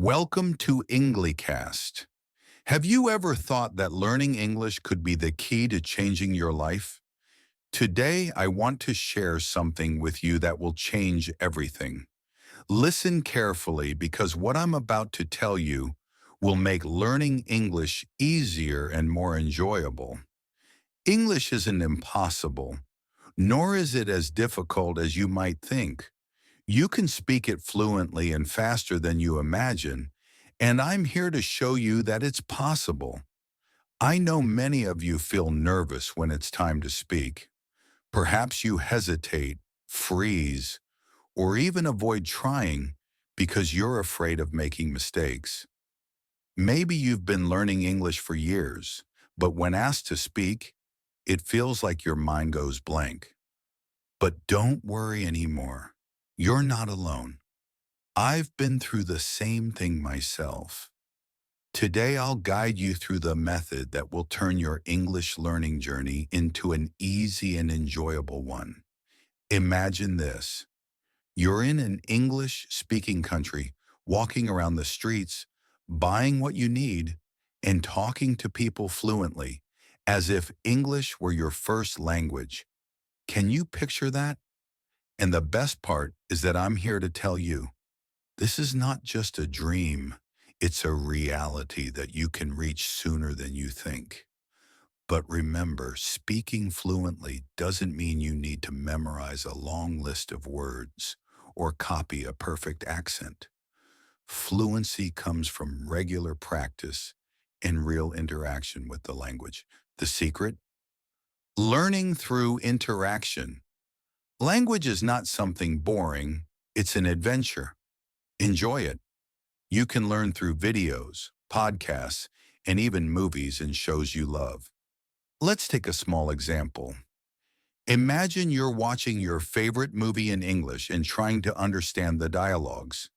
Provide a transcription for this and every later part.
Welcome to Englicast. Have you ever thought that learning English could be the key to changing your life? Today, I want to share something with you that will change everything. Listen carefully because what I'm about to tell you will make learning English easier and more enjoyable. English isn't impossible, nor is it as difficult as you might think. You can speak it fluently and faster than you imagine, and I'm here to show you that it's possible. I know many of you feel nervous when it's time to speak. Perhaps you hesitate, freeze, or even avoid trying because you're afraid of making mistakes. Maybe you've been learning English for years, but when asked to speak, it feels like your mind goes blank. But don't worry anymore. You're not alone. I've been through the same thing myself. Today, I'll guide you through the method that will turn your English learning journey into an easy and enjoyable one. Imagine this. You're in an English-speaking country, walking around the streets, buying what you need, and talking to people fluently, as if English were your first language. Can you picture that? And the best part is that I'm here to tell you, this is not just a dream, it's a reality that you can reach sooner than you think. But remember, speaking fluently doesn't mean you need to memorize a long list of words or copy a perfect accent. Fluency comes from regular practice and real interaction with the language. The secret? Learning through interaction. Language is not something boring, it's an adventure. Enjoy it. You can learn through videos, podcasts, and even movies and shows you love. Let's take a small example. Imagine you're watching your favorite movie in English and trying to understand the dialogues.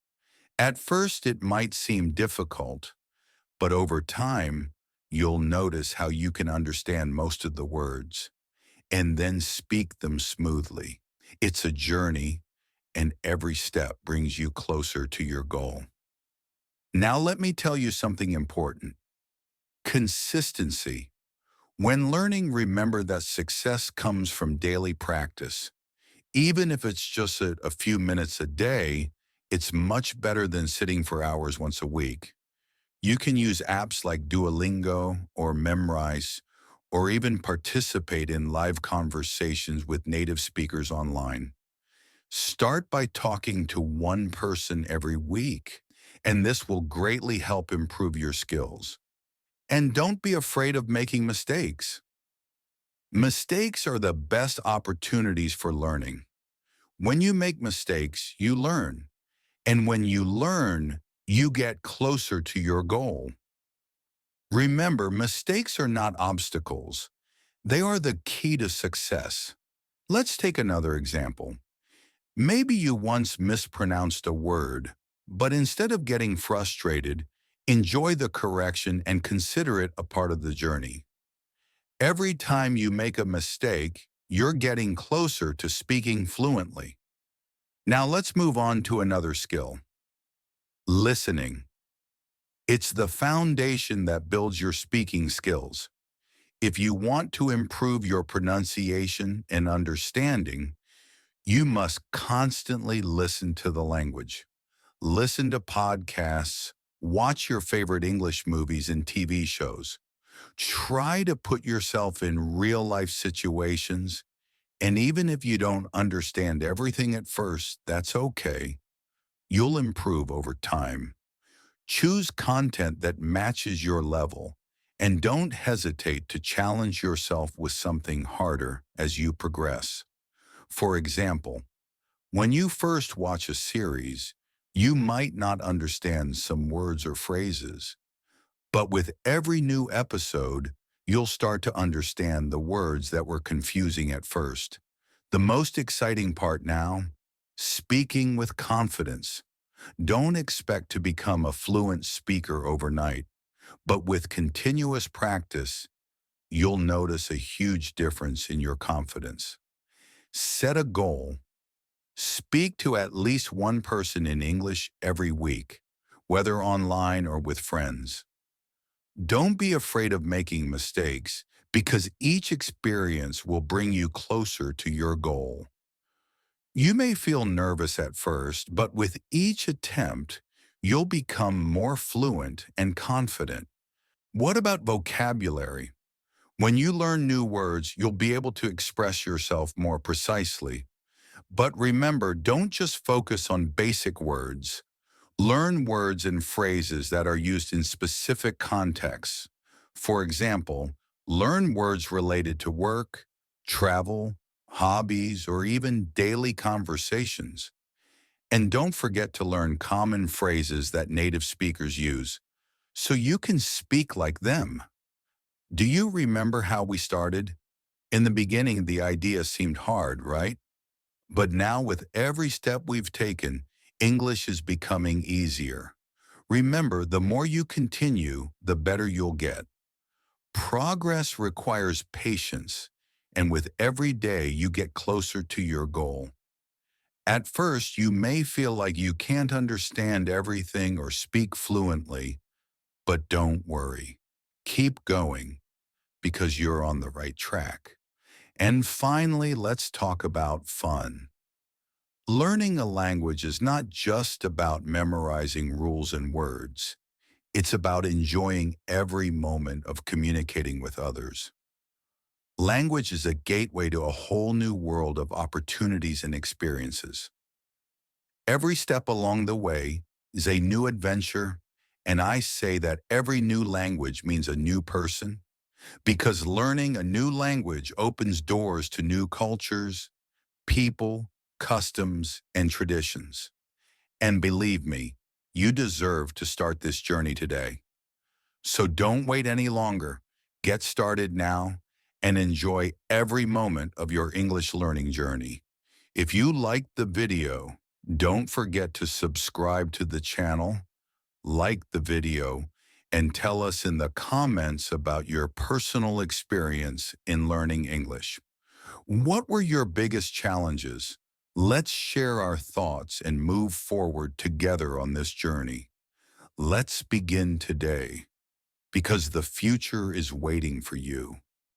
At first, it might seem difficult, but over time, you'll notice how you can understand most of the words and then speak them smoothly. It's a journey, and every step brings you closer to your goal. Now let me tell you something important. Consistency. When learning, remember that success comes from daily practice. Even if it's just a few minutes a day, it's much better than sitting for hours once a week. You can use apps like Duolingo or Memrise, or even participate in live conversations with native speakers online. Start by talking to one person every week, and this will greatly help improve your skills. And don't be afraid of making mistakes. Mistakes are the best opportunities for learning. When you make mistakes, you learn. And when you learn, you get closer to your goal. Remember, mistakes are not obstacles. They are the key to success. Let's take another example. Maybe you once mispronounced a word, but instead of getting frustrated, enjoy the correction and consider it a part of the journey. Every time you make a mistake, you're getting closer to speaking fluently. Now let's move on to another skill. Listening. It's the foundation that builds your speaking skills. If you want to improve your pronunciation and understanding, you must constantly listen to the language. Listen to podcasts, watch your favorite English movies and TV shows. Try to put yourself in real-life situations, and even if you don't understand everything at first, that's okay. You'll improve over time. Choose content that matches your level, and don't hesitate to challenge yourself with something harder as you progress. For example, when you first watch a series, you might not understand some words or phrases, but with every new episode, you'll start to understand the words that were confusing at first. The most exciting part now, speaking with confidence. Don't expect to become a fluent speaker overnight, but with continuous practice, you'll notice a huge difference in your confidence. Set a goal. Speak to at least one person in English every week. whether online or with friends. Don't be afraid of making mistakes because each experience will bring you closer to your goal. You may feel nervous at first, but with each attempt, you'll become more fluent and confident. What about vocabulary? When you learn new words, you'll be able to express yourself more precisely. But remember, don't just focus on basic words. Learn words and phrases that are used in specific contexts. For example, learn words related to work, travel, hobbies, or even daily conversations. And don't forget to learn common phrases that native speakers use so you can speak like them. Do you remember how we started? In the beginning, the idea seemed hard, right? But now with every step we've taken, English is becoming easier. Remember, the more you continue, the better you'll get. Progress requires patience, and with every day you get closer to your goal. At first, you may feel like you can't understand everything or speak fluently, but don't worry. Keep going because you're on the right track. And finally, let's talk about fun. Learning a language is not just about memorizing rules and words. It's about enjoying every moment of communicating with others. Language is a gateway to a whole new world of opportunities and experiences. Every step along the way is a new adventure, and I say that every new language means a new person, because learning a new language opens doors to new cultures, people, customs, and traditions. And believe me, you deserve to start this journey today. So don't wait any longer. Get started now and enjoy every moment of your English learning journey. If you liked the video, don't forget to subscribe to the channel, like the video, and tell us in the comments about your personal experience in learning English. What were your biggest challenges? Let's share our thoughts and move forward together on this journey. Let's begin today because the future is waiting for you.